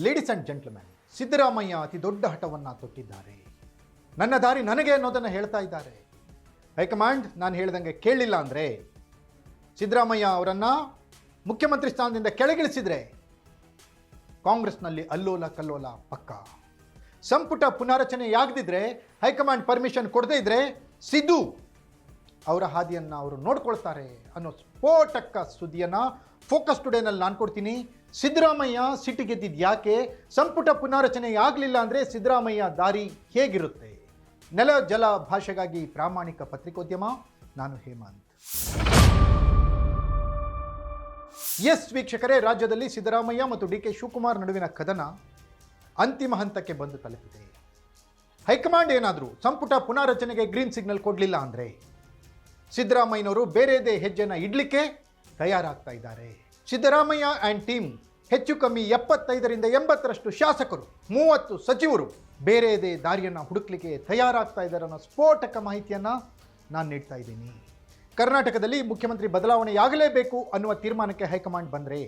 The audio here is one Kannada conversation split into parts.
ಲೇಡೀಸ್ ಆ್ಯಂಡ್ ಜೆಂಟ್ಲ್ಮೆನ್, ಸಿದ್ದರಾಮಯ್ಯ ಅತಿ ದೊಡ್ಡ ಹಠವನ್ನು ತೊಟ್ಟಿದ್ದಾರೆ. ನನ್ನ ದಾರಿ ನನಗೆ ಅನ್ನೋದನ್ನು ಹೇಳ್ತಾ ಇದ್ದಾರೆ. ಹೈಕಮಾಂಡ್ ನಾನು ಹೇಳ್ದಂಗೆ ಕೇಳಲಿಲ್ಲ ಅಂದರೆ ಸಿದ್ದರಾಮಯ್ಯ ಅವರನ್ನು ಮುಖ್ಯಮಂತ್ರಿ ಸ್ಥಾನದಿಂದ ಕೆಳಗಿಳಿಸಿದರೆ ಕಾಂಗ್ರೆಸ್ನಲ್ಲಿ ಅಲ್ಲೋಲ ಕಲ್ಲೋಲ ಪಕ್ಕ. ಸಂಪುಟ ಪುನಾರಚನೆಯಾಗದಿದ್ದರೆ, ಹೈಕಮಾಂಡ್ ಪರ್ಮಿಷನ್ ಕೊಡದೇ ಇದ್ದರೆ ಸಿದ್ದು ಅವರ ಹಾದಿಯನ್ನು ಅವರು ನೋಡ್ಕೊಳ್ತಾರೆ ಅನ್ನೋ ಸ್ಫೋಟಕ ಸುದ್ದಿಯನ್ನು ಫೋಕಸ್ ಟುಡೇನಲ್ಲಿ ನಾನು ಕೊಡ್ತೀನಿ. ಸಿದ್ದರಾಮಯ್ಯ ಸಿಟ್ಟಿಗೆದ್ದಿದ್ದು ಯಾಕೆ? ಸಂಪುಟ ಪುನಾರಚನೆ ಆಗಲಿಲ್ಲ ಅಂದರೆ ಸಿದ್ದರಾಮಯ್ಯ ದಾರಿ ಹೇಗಿರುತ್ತೆ? ನೆಲ ಜಲ ಭಾಷೆಗಾಗಿ ಪ್ರಾಮಾಣಿಕ ಪತ್ರಿಕೋದ್ಯಮ. ನಾನು ಹೇಮಂತ್. ಎಸ್ ವೀಕ್ಷಕರೇ, ರಾಜ್ಯದಲ್ಲಿ ಸಿದ್ದರಾಮಯ್ಯ ಮತ್ತು ಡಿ ಕೆ ಶಿವಕುಮಾರ್ ನಡುವಿನ ಕದನ ಅಂತಿಮ ಹಂತಕ್ಕೆ ಬಂದು ತಲುಪಿದೆ. ಹೈಕಮಾಂಡ್ ಏನಾದರೂ ಸಂಪುಟ ಪುನಾರಚನೆಗೆ ಗ್ರೀನ್ ಸಿಗ್ನಲ್ ಕೊಡಲಿಲ್ಲ ಅಂದರೆ ಸಿದ್ದರಾಮಯ್ಯನವರು ಬೇರೆದೇ ಹೆಜ್ಜೆನ ಇಡ್ಲಿಕ್ಕೆ ತಯಾರಾಗ್ತಾ ಇದ್ದಾರೆ. ಸಿದ್ದರಾಮಯ್ಯ ಆ್ಯಂಡ್ ಟೀಮ್ ಹೆಚ್ಚು ಕಮ್ಮಿ 75ರಿಂದ 80ರಷ್ಟು ಶಾಸಕರು, 30 ಸಚಿವರು ಬೇರೆದೇ ದಾರಿಯನ್ನು ಹುಡುಕ್ಲಿಕ್ಕೆ ತಯಾರಾಗ್ತಾ ಇದ್ದಾರೆ ಅನ್ನೋ ಸ್ಫೋಟಕ ಮಾಹಿತಿಯನ್ನು ನಾನು ನೀಡ್ತಾ ಇದ್ದೀನಿ. ಕರ್ನಾಟಕದಲ್ಲಿ ಮುಖ್ಯಮಂತ್ರಿ ಬದಲಾವಣೆಯಾಗಲೇಬೇಕು ಅನ್ನುವ ತೀರ್ಮಾನಕ್ಕೆ ಹೈಕಮಾಂಡ್ ಬಂದರೆ,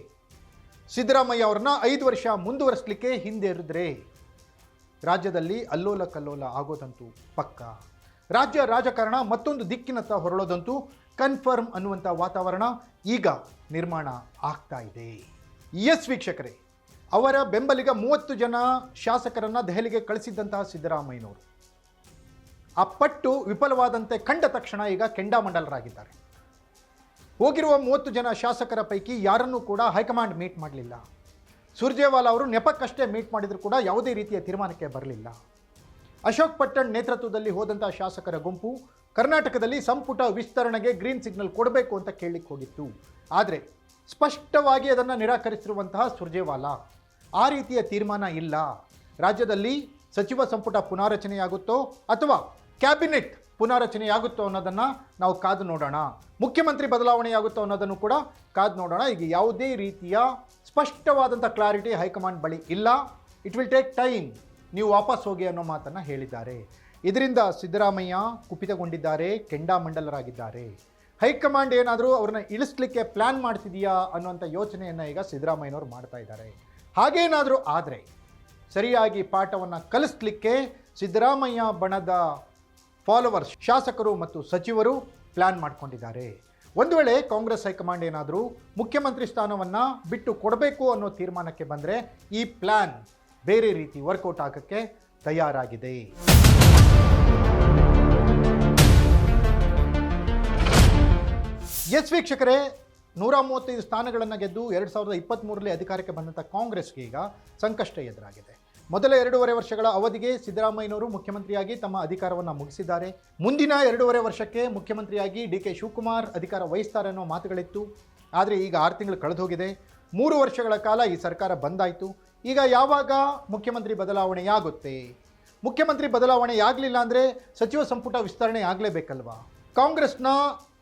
ಸಿದ್ದರಾಮಯ್ಯ ಅವ್ರನ್ನ 5 ವರ್ಷ ಮುಂದುವರಿಸಲಿಕ್ಕೆ ಹಿಂದೆ ಇರಿದ್ರೆ ರಾಜ್ಯದಲ್ಲಿ ಅಲ್ಲೋಲ ಕಲ್ಲೋಲ ಆಗೋದಂತೂ ಪಕ್ಕ. ರಾಜ್ಯ ರಾಜಕಾರಣ ಮತ್ತೊಂದು ದಿಕ್ಕಿನತ್ತ ಹೊರಳೋದಂತೂ ಕನ್ಫರ್ಮ್ ಅನ್ನುವಂಥ ವಾತಾವರಣ ಈಗ ನಿರ್ಮಾಣ ಆಗ್ತಾ ಇದೆ. ಎಸ್ ವೀಕ್ಷಕರೇ, ಅವರ ಬೆಂಬಲಿಗ 30 ಜನ ಶಾಸಕರನ್ನು ದೆಹಲಿಗೆ ಕಳಿಸಿದ್ದಂತಹ ಸಿದ್ದರಾಮಯ್ಯನವರು ಆ ಪಟ್ಟು ವಿಫಲವಾದಂತೆ ಕಂಡ ತಕ್ಷಣ ಈಗ ಕೆಂಡಾಮಂಡಲರಾಗಿದ್ದಾರೆ. ಹೋಗಿರುವ 30 ಜನ ಶಾಸಕರ ಪೈಕಿ ಯಾರನ್ನೂ ಕೂಡ ಹೈಕಮಾಂಡ್ ಮೀಟ್ ಮಾಡಲಿಲ್ಲ. ಸುರ್ಜೇವಾಲಾ ಅವರು ನೆಪಕ್ಕಷ್ಟೇ ಮೀಟ್ ಮಾಡಿದರೂ ಕೂಡ ಯಾವುದೇ ರೀತಿಯ ತೀರ್ಮಾನಕ್ಕೆ ಬರಲಿಲ್ಲ. ಅಶೋಕ್ ಪಟ್ಟಣ್ ನೇತೃತ್ವದಲ್ಲಿ ಹೋದಂಥ ಶಾಸಕರ ಗುಂಪು ಕರ್ನಾಟಕದಲ್ಲಿ ಸಂಪುಟ ವಿಸ್ತರಣೆಗೆ ಗ್ರೀನ್ ಸಿಗ್ನಲ್ ಕೊಡಬೇಕು ಅಂತ ಕೇಳಲಿಕ್ಕೆ ಹೋಗಿತ್ತು. ಆದರೆ ಸ್ಪಷ್ಟವಾಗಿ ಅದನ್ನು ನಿರಾಕರಿಸಿರುವಂತಹ ಸುರ್ಜೇವಾಲಾ ಆ ರೀತಿಯ ತೀರ್ಮಾನ ಇಲ್ಲ, ರಾಜ್ಯದಲ್ಲಿ ಸಚಿವ ಸಂಪುಟ ಪುನಾರಚನೆಯಾಗುತ್ತೋ ಅಥವಾ ಕ್ಯಾಬಿನೆಟ್ ಪುನಾರಚನೆಯಾಗುತ್ತೋ ಅನ್ನೋದನ್ನು ನಾವು ಕಾದು ನೋಡೋಣ, ಮುಖ್ಯಮಂತ್ರಿ ಬದಲಾವಣೆಯಾಗುತ್ತೋ ಅನ್ನೋದನ್ನು ಕೂಡ ಕಾದು ನೋಡೋಣ. ಈಗ ಯಾವುದೇ ರೀತಿಯ ಸ್ಪಷ್ಟವಾದಂಥ ಕ್ಲಾರಿಟಿ ಹೈಕಮಾಂಡ್ ಬಳಿ ಇಲ್ಲ. ಇಟ್ ವಿಲ್ ಟೇಕ್ ಟೈಮ್, ನೀವು ವಾಪಸ್ ಹೋಗಿ ಅನ್ನೋ ಮಾತನ್ನು ಹೇಳಿದ್ದಾರೆ. ಇದರಿಂದ ಸಿದ್ದರಾಮಯ್ಯ ಕುಪಿತಗೊಂಡಿದ್ದಾರೆ, ಕೆಂಡಾಮಂಡಲರಾಗಿದ್ದಾರೆ. ಹೈಕಮಾಂಡ್ ಏನಾದರೂ ಅವ್ರನ್ನ ಇಳಿಸ್ಲಿಕ್ಕೆ ಪ್ಲ್ಯಾನ್ ಮಾಡ್ತಿದೆಯಾ ಅನ್ನುವಂಥ ಯೋಚನೆಯನ್ನು ಈಗ ಸಿದ್ದರಾಮಯ್ಯನವರು ಮಾಡ್ತಾ ಇದ್ದಾರೆ. ಹಾಗೇನಾದರೂ ಆದರೆ ಸರಿಯಾಗಿ ಪಾಠವನ್ನು ಕಲಿಸ್ಲಿಕ್ಕೆ ಸಿದ್ದರಾಮಯ್ಯ ಬಣದ ಫಾಲೋವರ್ಸ್, ಶಾಸಕರು ಮತ್ತು ಸಚಿವರು ಪ್ಲ್ಯಾನ್ ಮಾಡ್ಕೊಂಡಿದ್ದಾರೆ. ಒಂದು ವೇಳೆ ಕಾಂಗ್ರೆಸ್ ಹೈಕಮಾಂಡ್ ಏನಾದರೂ ಮುಖ್ಯಮಂತ್ರಿ ಸ್ಥಾನವನ್ನು ಬಿಟ್ಟು ಕೊಡಬೇಕು ಅನ್ನೋ ತೀರ್ಮಾನಕ್ಕೆ ಬಂದರೆ ಈ ಪ್ಲ್ಯಾನ್ ಬೇರೆ ರೀತಿ ವರ್ಕೌಟ್ ಆಗೋಕ್ಕೆ ತಯಾರಾಗಿದೆ. ಎಸ್ ವೀಕ್ಷಕರೇ, 135 ಸ್ಥಾನಗಳನ್ನು ಗೆದ್ದು 2023ರಲ್ಲಿ ಅಧಿಕಾರಕ್ಕೆ ಬಂದಂಥ ಕಾಂಗ್ರೆಸ್ಗೆ ಈಗ ಸಂಕಷ್ಟ ಎದುರಾಗಿದೆ. ಮೊದಲ 2.5 ವರ್ಷಗಳ ಅವಧಿಗೆ ಸಿದ್ದರಾಮಯ್ಯನವರು ಮುಖ್ಯಮಂತ್ರಿಯಾಗಿ ತಮ್ಮ ಅಧಿಕಾರವನ್ನು ಮುಗಿಸಿದ್ದಾರೆ. ಮುಂದಿನ 2.5 ವರ್ಷಕ್ಕೆ ಮುಖ್ಯಮಂತ್ರಿಯಾಗಿ ಡಿ ಕೆ ಶಿವಕುಮಾರ್ ಅಧಿಕಾರ ವಹಿಸ್ತಾರೆ ಅನ್ನೋ ಮಾತುಗಳಿತ್ತು. ಆದರೆ ಈಗ 6 ತಿಂಗಳು ಕಳೆದು ಹೋಗಿದೆ. 3 ವರ್ಷಗಳ ಕಾಲ ಈ ಸರ್ಕಾರ ಬಂದಾಯಿತು. ಈಗ ಯಾವಾಗ ಮುಖ್ಯಮಂತ್ರಿ ಬದಲಾವಣೆಯಾಗುತ್ತೆ? ಮುಖ್ಯಮಂತ್ರಿ ಬದಲಾವಣೆಯಾಗಲಿಲ್ಲ ಅಂದರೆ ಸಚಿವ ಸಂಪುಟ ವಿಸ್ತರಣೆ ಆಗಲೇಬೇಕಲ್ವಾ? ಕಾಂಗ್ರೆಸ್ನ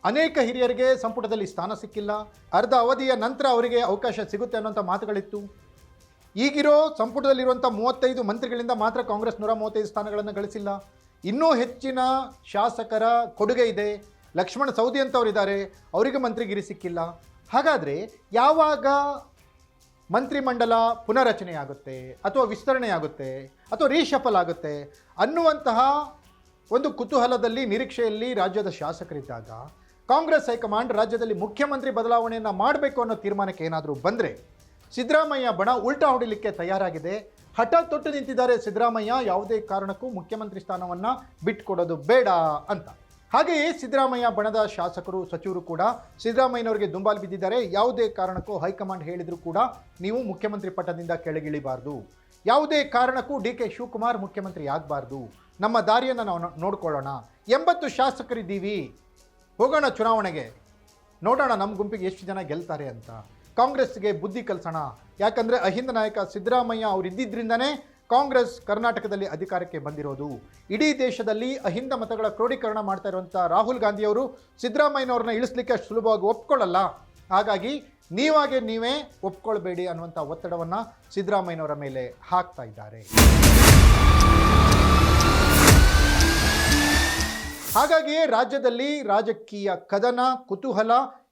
ಅನೇಕ ಹಿರಿಯರಿಗೆ ಸಂಪುಟದಲ್ಲಿ ಸ್ಥಾನ ಸಿಕ್ಕಿಲ್ಲ. ಅರ್ಧ ಅವಧಿಯ ನಂತರ ಅವರಿಗೆ ಅವಕಾಶ ಸಿಗುತ್ತೆ ಅನ್ನೋಂಥ ಮಾತುಗಳಿತ್ತು. ಈಗಿರೋ ಸಂಪುಟದಲ್ಲಿರುವಂಥ 35 ಮಂತ್ರಿಗಳಿಂದ ಮಾತ್ರ ಕಾಂಗ್ರೆಸ್ 135 ಸ್ಥಾನಗಳನ್ನು ಗಳಿಸಿಲ್ಲ. ಇನ್ನೂ ಹೆಚ್ಚಿನ ಶಾಸಕರ ಕೊಡುಗೆ ಇದೆ. ಲಕ್ಷ್ಮಣ ಸವದಿ ಅಂತವರಿದ್ದಾರೆ, ಅವರಿಗೆ ಮಂತ್ರಿಗಿರಿ ಸಿಕ್ಕಿಲ್ಲ. ಹಾಗಾದರೆ ಯಾವಾಗ ಮಂತ್ರಿಮಂಡಲ ಪುನರಚನೆ ಆಗುತ್ತೆ ಅಥವಾ ವಿಸ್ತರಣೆ ಆಗುತ್ತೆ ಅಥವಾ ರೀಶಫಲ್ ಆಗುತ್ತೆ ಅನ್ನುವಂತಹ ಒಂದು ಕುತೂಹಲದಲ್ಲಿ, ನಿರೀಕ್ಷೆಯಲ್ಲಿ ರಾಜ್ಯದ ಶಾಸಕರಿದ್ದಾಗ ಕಾಂಗ್ರೆಸ್ ಹೈಕಮಾಂಡ್ ರಾಜ್ಯದಲ್ಲಿ ಮುಖ್ಯಮಂತ್ರಿ ಬದಲಾವಣೆಯನ್ನು ಮಾಡಬೇಕು ಅನ್ನೋ ತೀರ್ಮಾನಕ್ಕೆ ಏನಾದರೂ ಬಂದರೆ ಸಿದ್ದರಾಮಯ್ಯ ಬಣ ಉಲ್ಟಾ ಹೊಡಿಲಿಕ್ಕೆ ತಯಾರಾಗಿದೆ. ಹಠ ತೊಟ್ಟು ನಿಂತಿದ್ದಾರೆ ಸಿದ್ದರಾಮಯ್ಯ, ಯಾವುದೇ ಕಾರಣಕ್ಕೂ ಮುಖ್ಯಮಂತ್ರಿ ಸ್ಥಾನವನ್ನು ಬಿಟ್ಟುಕೊಡೋದು ಬೇಡ ಅಂತ. ಹಾಗೆಯೇ ಸಿದ್ದರಾಮಯ್ಯ ಬಣದ ಶಾಸಕರು, ಸಚಿವರು ಕೂಡ ಸಿದ್ದರಾಮಯ್ಯನವರಿಗೆ ದುಂಬಾಲು ಬಿದ್ದಿದ್ದಾರೆ. ಯಾವುದೇ ಕಾರಣಕ್ಕೂ ಹೈಕಮಾಂಡ್ ಹೇಳಿದರೂ ಕೂಡ ನೀವು ಮುಖ್ಯಮಂತ್ರಿ ಪಟ್ಟದಿಂದ ಕೆಳಗಿಳಿಬಾರ್ದು, ಯಾವುದೇ ಕಾರಣಕ್ಕೂ ಡಿ ಕೆ ಶಿವಕುಮಾರ್ ಮುಖ್ಯಮಂತ್ರಿ ಆಗಬಾರ್ದು, ನಮ್ಮ ದಾರಿಯನ್ನು ನಾವು ನೋಡ್ಕೊಳ್ಳೋಣ, 80 ಶಾಸಕರಿದ್ದೀವಿ, ಹೋಗೋಣ ಚುನಾವಣೆಗೆ, ನೋಡೋಣ ನಮ್ಮ ಗುಂಪಿಗೆ ಎಷ್ಟು ಜನ ಗೆಲ್ತಾರೆ ಅಂತ. ಕಾಂಗ್ರೆಸ್ಗೆ ಬುದ್ಧಿ ಕಲಿಸೋಣ. ಯಾಕಂದರೆ ಅಹಿಂದ ನಾಯಕ ಸಿದ್ದರಾಮಯ್ಯ ಅವರು ಇದ್ದಿದ್ದರಿಂದನೇ ಕಾಂಗ್ರೆಸ್ ಕರ್ನಾಟಕದಲ್ಲಿ ಅಧಿಕಾರಕ್ಕೆ ಬಂದಿರೋದು. ಇಡೀ ದೇಶದಲ್ಲಿ ಅಹಿಂದ ಮತಗಳ ಕ್ರೋಢೀಕರಣ ಮಾಡ್ತಾ ಇರುವಂಥ ರಾಹುಲ್ ಗಾಂಧಿಯವರು ಸಿದ್ದರಾಮಯ್ಯನವ್ರನ್ನ ಇಳಿಸ್ಲಿಕ್ಕೆ ಅಷ್ಟು ಸುಲಭವಾಗಿ ಒಪ್ಕೊಳ್ಳಲ್ಲ. ಹಾಗಾಗಿ ನೀವೇ ಒಪ್ಕೊಳ್ಬೇಡಿ ಅನ್ನುವಂಥ ಒತ್ತಡವನ್ನು ಸಿದ್ದರಾಮಯ್ಯನವರ ಮೇಲೆ ಹಾಕ್ತಾ ಇದ್ದಾರೆ. ಹಾಗಾಗಿಯೇ ರಾಜ್ಯದಲ್ಲಿ ರಾಜಕೀಯ ಕದನ, ಕುತೂಹಲ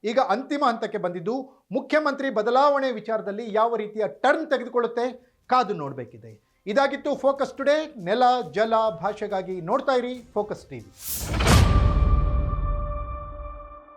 ಈಗ ಅಂತಿಮ ಹಂತಕ್ಕೆ ಬಂದಿದ್ದು ಮುಖ್ಯಮಂತ್ರಿ ಬದಲಾವಣೆ ವಿಚಾರದಲ್ಲಿ ಯಾವ ರೀತಿಯ ಟರ್ನ್ ತೆಗೆದುಕೊಳ್ಳುತ್ತೆ, ಕಾದು ನೋಡಬೇಕಿದೆ. ಇದಾಗಿತ್ತು ಫೋಕಸ್ ಟುಡೇ. ನೆಲ, ಜಲ, ಭಾಷೆಗಾಗಿ ನೋಡ್ತಾ ಇರಿ ಫೋಕಸ್ ಟಿವಿ.